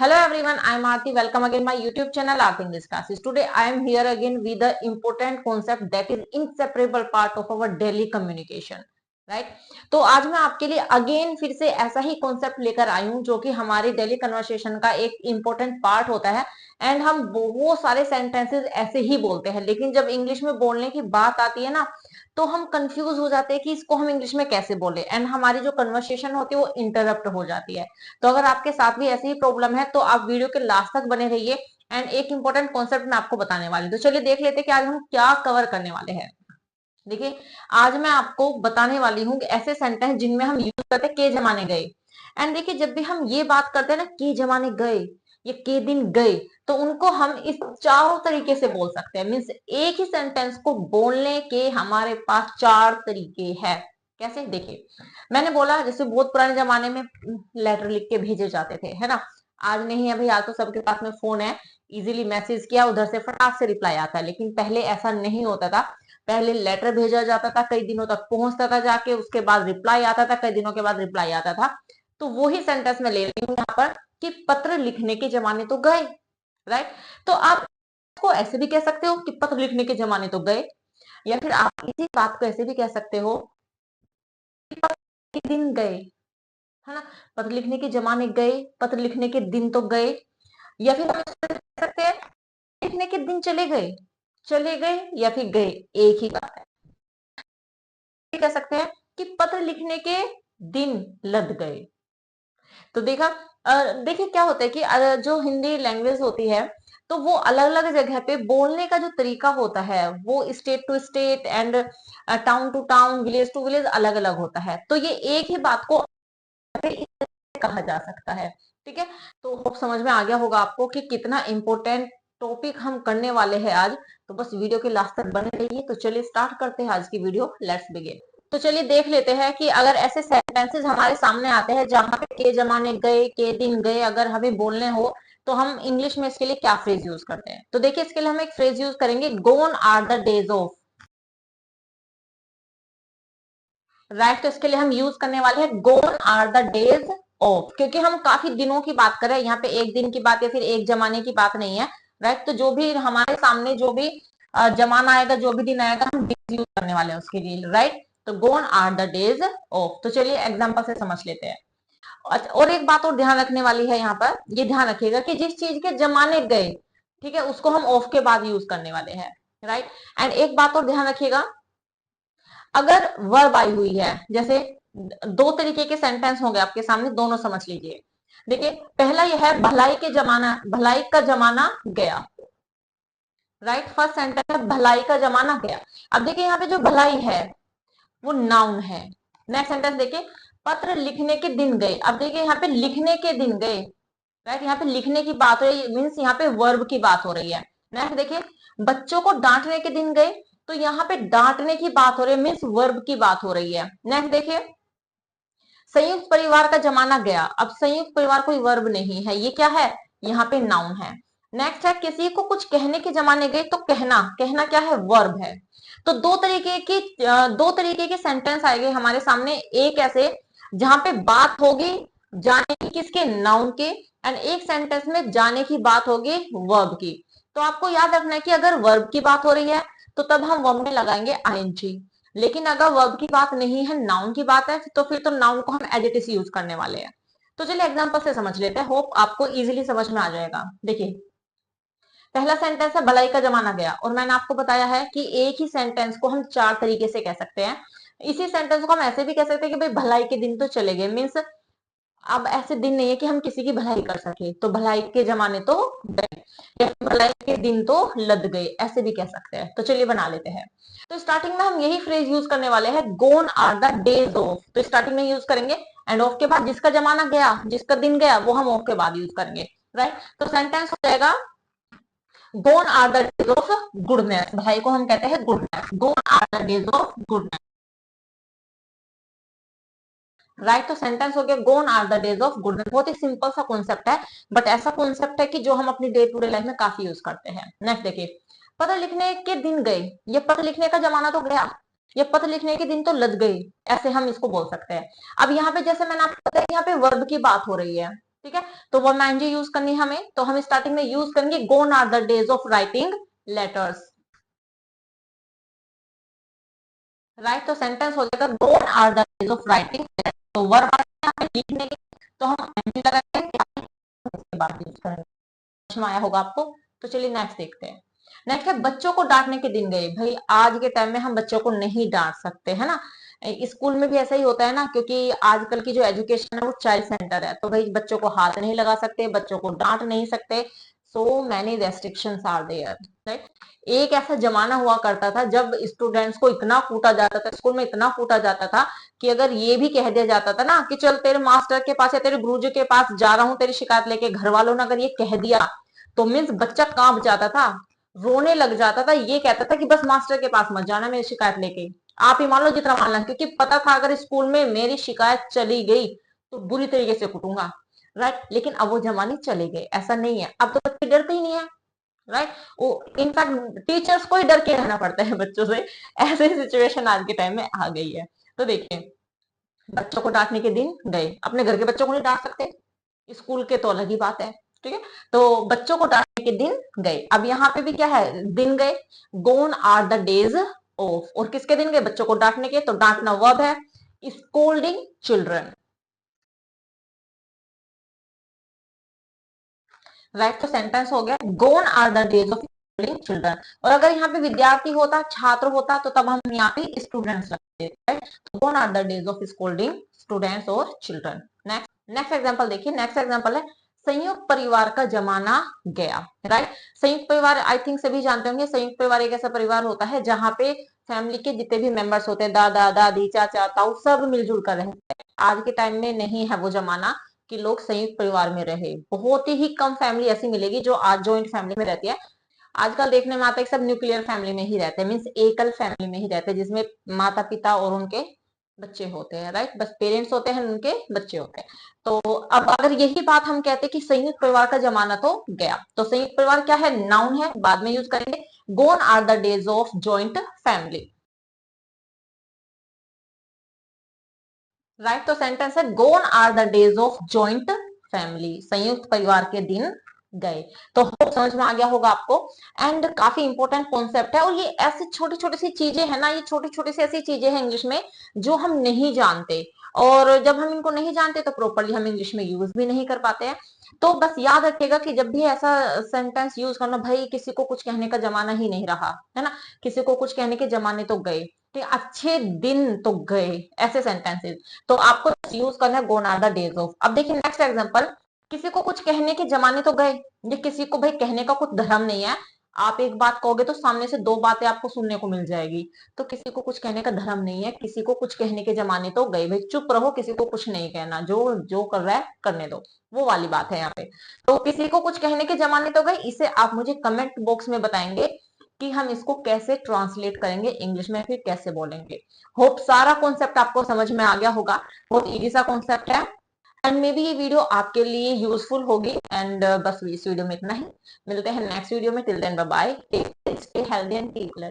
Hello everyone, I am Aarti. Welcome again my YouTube channel Art English Classes. Today I am here again with the important concept that is inseparable part of our daily communication. Right तो आज मैं आपके लिए again फिर से ऐसा ही concept लेकर आई हूं जो कि हमारे डेली कन्वर्सेशन का एक इंपॉर्टेंट पार्ट होता है। एंड हम बहुत सारे सेंटेंसेस ऐसे ही बोलते हैं, लेकिन जब इंग्लिश में बोलने की बात आती है ना तो हम कंफ्यूज हो जाते हैं कि इसको हम इंग्लिश में कैसे बोले, एंड हमारी जो कन्वर्सेशन होती है वो इंटरप्ट हो जाती है। तो अगर आपके साथ भी ऐसी ही प्रॉब्लम है तो आप वीडियो के लास्ट तक बने रहिए। एंड एक इंपॉर्टेंट कॉन्सेप्ट मैं आपको बताने वाली हूँ, तो चलिए देख लेते हैं कि आज हम क्या कवर करने वाले हैं। देखिए, आज मैं आपको बताने वाली हूँ कि ऐसे सेंटेंस जिनमें हम यूज करते हैं के जमाने गए। एंड देखिए, जब भी हम ये बात करते हैं ना के जमाने गए या के दिन गए, तो उनको हम इस चारों तरीके से बोल सकते हैं। मीन्स एक ही सेंटेंस को बोलने के हमारे पास चार तरीके हैं। कैसे? देखिए, मैंने बोला जैसे बहुत पुराने जमाने में लेटर लिख के भेजे जाते थे, है ना। आज नहीं है भाई, आज तो सबके पास में फोन है, इजीली मैसेज किया, उधर से फटाक से रिप्लाई आता है। लेकिन पहले ऐसा नहीं होता था। पहले लेटर भेजा जाता था, कई दिनों तक पहुंचता था जाके, उसके बाद रिप्लाई आता था, कई दिनों के बाद रिप्लाई आता था। तो वही सेंटेंस मैं ले रही हूँ यहाँ पर कि पत्र लिखने के जमाने तो गए। राइट, तो आप इसको ऐसे भी कह सकते हो कि पत्र लिखने के जमाने तो गए, या फिर आप इसी बात को ऐसे भी कह सकते हो कि पत्र के दिन गए, है ना। पत्र लिखने के जमाने गए, पत्र लिखने के दिन तो गए। या फिर हम इसको कह सकते हैं लिखने के दिन चले गए, चले गए या फिर गए, एक ही बात है। कह सकते हैं कि पत्र लिखने के दिन लद गए। तो देखा, देखिए क्या होता है कि जो हिंदी लैंग्वेज होती है तो वो अलग अलग जगह पे बोलने का जो तरीका होता है वो state to state and town to town, village to village अलग अलग होता है। तो ये एक ही बात को कहा जा सकता है। ठीक है, तो होप समझ में आ गया होगा आपको कि कितना इंपॉर्टेंट टॉपिक हम करने वाले हैं आज। तो बस वीडियो के लास्ट तक बने रहिए। तो चलिए स्टार्ट करते हैं आज की वीडियो, लेट्स बिगिन। तो चलिए देख लेते हैं कि अगर ऐसे सेंटेंसेस हमारे सामने आते हैं जहां पे के जमाने गए, के दिन गए, अगर हमें बोलने हो तो हम इंग्लिश में इसके लिए क्या फ्रेज यूज करते हैं। तो देखिए, इसके लिए हम एक फ्रेज यूज करेंगे, gone are the days of. Right, तो इसके लिए हम यूज करने वाले हैं gone are the days of, क्योंकि हम काफी दिनों की बात कर रहे हैं यहाँ पे, एक दिन की बात या फिर एक जमाने की बात नहीं है। राइट, तो जो भी हमारे सामने जो भी जमाना आएगा, जो भी दिन आएगा, हम डेज यूज करने वाले हैं उसके लिए। राइट, तो गोन आर द डेज ऑफ। तो चलिए एग्जाम्पल से समझ लेते हैं। अच्छा, और एक बात और ध्यान रखने वाली है यहाँ पर, ये ध्यान रखिएगा कि जिस चीज के जमाने गए, ठीक है, उसको हम ऑफ के बाद यूज करने वाले हैं। राइट, एंड एक बात और ध्यान रखिएगा, अगर वर्ब आई हुई है, जैसे दो तरीके के सेंटेंस होंगे आपके सामने, दोनों समझ लीजिए। देखिए, पहला यह है भलाई के जमाना, भलाई का जमाना गया। राइट, फर्स्ट सेंटेंस है भलाई का जमाना गया। अब देखिए यहाँ पे जो भलाई है वो नाउन है। नेक्स्ट सेंटेंस देखिए, पत्र लिखने के दिन गए। अब देखिए यहाँ पे लिखने के दिन गए। राइट, यहाँ पे लिखने की बात हो रही है, मीन्स यहाँ पे वर्ब की बात हो रही है। नेक्स्ट देखिए, बच्चों को डांटने के दिन गए, तो यहाँ पे डांटने की बात हो रही है, मीन्स वर्ब की बात हो रही है। नेक्स्ट देखिए, संयुक्त परिवार का जमाना गया। अब संयुक्त परिवार कोई वर्ब नहीं है, ये क्या है, यहाँ पे नाउन है। नेक्स्ट है किसी को कुछ कहने के जमाने गए, तो कहना, कहना क्या है, वर्ब है। तो दो तरीके के सेंटेंस आएंगे हमारे सामने। एक ऐसे जहां पे बात होगी जाने की, किसके, नाउन के, एंड एक सेंटेंस में जाने की बात होगी वर्ब की। तो आपको याद रखना है कि अगर वर्ब की बात हो रही है तो तब हम वर्ब में लगाएंगे आईएनजी। लेकिन अगर वर्ब की बात नहीं है, नाउन की बात है, तो फिर तो नाउन को हम एज इट इज यूज करने वाले हैं। तो चलिए एग्जांपल से समझ लेते हैं, होप आपको इजीली समझ में आ जाएगा। देखिए, पहला सेंटेंस है भलाई का जमाना गया, और मैंने आपको बताया है कि एक ही सेंटेंस को हम चार तरीके से कह सकते हैं। इसी सेंटेंस को हम ऐसे भी कह सकते हैं कि भाई भलाई के दिन तो चले गए, मीन्स अब ऐसे दिन नहीं है कि हम किसी की भलाई कर सके, तो भलाई के जमाने तो गए, या फिर भलाई के दिन तो लद गए, ऐसे भी कह सकते हैं। तो चलिए बना लेते हैं। तो स्टार्टिंग में हम यही फ्रेज यूज करने वाले हैं, gone are the days of. तो स्टार्टिंग में यूज करेंगे, एंड ऑफ के बाद जिसका जमाना गया, जिसका दिन गया, वो हम ऑफ के बाद यूज करेंगे। राइट, तो सेंटेंस हो जाएगा gone are the days of goodness. भाई को हम कहते हैं goodness, gone are the days of goodness. Right, तो सेंटेंस हो गया gone are the days of goodness. बहुत ही सिंपल सा कॉन्सेप्ट है, बट ऐसा कॉन्सेप्ट है कि जो हम अपनी डे टू डे लाइफ में काफी यूज करते हैं। नेक्स्ट देखिए, पत्र लिखने के दिन गए, ये पत्र लिखने का जमाना तो गया, ये पत्र लिखने के दिन तो लद गए, ऐसे हम इसको बोल सकते हैं। अब यहाँ पे जैसे मैंने आपको बताया, यहाँ पे वर्ब की बात हो रही है। ठीक है, तो वर्ब में आईएनजी यूज करनी है हमें, तो हम स्टार्टिंग में यूज करेंगे gone are the days of writing letters, right. तो सेंटेंस हो जाएगा gone are the days of writing letters. तो वर्ब यहाँ पे लिखने के, तो हम आईएनजी लगाएंगे, उसके बाद यूज करेंगे। समझ में आया होगा आपको। तो चलिए नेक्स्ट देखते हैं। नेक्स्ट है बच्चों को डांटने के दिन गए। भाई आज के टाइम में हम बच्चों को नहीं डांट सकते, है ना। स्कूल में भी ऐसा ही होता है ना, क्योंकि आजकल की जो एजुकेशन है वो चाइल्ड सेंटर है, तो भाई बच्चों को हाथ नहीं लगा सकते, बच्चों को डांट नहीं सकते। So many restrictions are there, right. एक ऐसा जमाना हुआ करता था जब स्टूडेंट्स को इतना कूटा जाता था, स्कूल में इतना कूटा जाता था कि अगर ये भी कह दिया जाता था ना कि चल तेरे मास्टर के पास या तेरे गुरुजी के पास जा रहा हूं तेरी शिकायत लेके, घर वालों ने अगर ये कह दिया तो मीन्स बच्चा कांप जाता था, रोने लग जाता था, ये कहता था कि बस मास्टर के पास मत जाना मेरी शिकायत लेके। आप ही मान लो जितना मानना, क्योंकि पता था अगर स्कूल में मेरी शिकायत चली गई तो बुरी तरीके से कुटूंगा, राइट। लेकिन अब वो जमाने चले गए, ऐसा नहीं है, अब तो बच्चे डरते ही नहीं है, राइट। वो इनफैक्ट टीचर्स को ही डर के रहना पड़ता है बच्चों से, ऐसी सिचुएशन आज के टाइम में आ गई है। तो देखिए, बच्चों को डांटने के दिन गए, अपने घर के बच्चों को नहीं डांट सकते, स्कूल के तो अलग ही बात है, ठीक है। तो बच्चों को डांटने के दिन गए, अब यहाँ पे भी क्या है, दिन गए, gone are the days of, और किसके दिन गए, बच्चों को डांटने के, तो डांटना वर्ब है, स्कोल्डिंग चिल्ड्रन, राइट। तो सेंटेंस हो गया gone are the days of schooling children. और अगर यहाँ पे विद्यार्थी होता, छात्र होता, तो तब हम यहाँ पे स्टूडेंट्स रखते, right. Gone are the days of schooling students और चिल्ड्रन। नेक्स्ट नेक्स्ट एग्जांपल देखिए, नेक्स्ट एग्जांपल है संयुक्त परिवार का जमाना गया, राइट। संयुक्त परिवार आई थिंक सभी जानते होंगे, संयुक्त परिवार एक ऐसा परिवार होता है जहां पे फैमिली के जितने भी मेंबर्स होते हैं, दादा दादी चाचा ताऊ, सब मिलजुल कर रहते हैं। आज के टाइम में नहीं है वो जमाना कि लोग संयुक्त परिवार में रहे, बहुत ही कम फैमिली ऐसी मिलेगी जो आज जॉइंट फैमिली में रहती है। आजकल देखने में आता है कि सब न्यूक्लियर फैमिली में ही रहते हैं, मीन्स एकल फैमिली में ही रहते हैं, जिसमें माता पिता और उनके बच्चे होते हैं, राइट। बस पेरेंट्स होते हैं, उनके बच्चे होते हैं। तो अब अगर यही बात हम कहते हैं कि संयुक्त परिवार का जमाना तो गया, तो संयुक्त परिवार क्या है, नाउन है, बाद में यूज करेंगे। Gone are the days of joint family, right. तो सेंटेंस है gone are the days of joint family, संयुक्त परिवार के दिन गए। तो होप समझ में आ गया होगा आपको। एंड काफी इंपॉर्टेंट कॉन्सेप्ट है, और ये ऐसी छोटी छोटी सी चीजें है ना, ये छोटी छोटी सी ऐसी चीजें हैं इंग्लिश में जो हम नहीं जानते, और जब हम इनको नहीं जानते तो प्रॉपरली हम इंग्लिश में यूज भी नहीं कर पाते हैं। तो बस याद रखिएगा कि जब भी ऐसा सेंटेंस यूज करना, भाई किसी को कुछ कहने का जमाना ही नहीं रहा, है ना, किसी को कुछ कहने के जमाने तो गए, ठीक, अच्छे दिन तो गए, ऐसे सेंटेंसेस तो आपको यूज करना है gone are the days of. अब देखिए नेक्स्ट एग्जांपल, किसी को कुछ कहने के जमाने तो गए, ये किसी को भाई कहने का कुछ धर्म नहीं है, आप एक बात कहोगे तो सामने से दो बातें आपको सुनने को मिल जाएगी, तो किसी को कुछ कहने का धर्म नहीं है, किसी को कुछ कहने के जमाने तो गए, भाई चुप रहो, किसी को कुछ नहीं कहना, जो जो कर रहा है करने दो, वो वाली बात है यहाँ पे। तो किसी को कुछ कहने के जमाने तो गए, इसे आप मुझे कमेंट बॉक्स में बताएंगे कि हम इसको कैसे ट्रांसलेट करेंगे इंग्लिश में, फिर कैसे बोलेंगे। होप सारा कॉन्सेप्ट आपको समझ में आ गया होगा, बहुत इजी सा कॉन्सेप्ट है, एंड मे बी ये वीडियो आपके लिए यूजफुल होगी। एंड बस इस वीडियो में इतना ही, मिलते हैं नेक्स्ट वीडियो में, till then bye bye, stay healthy and keep learning.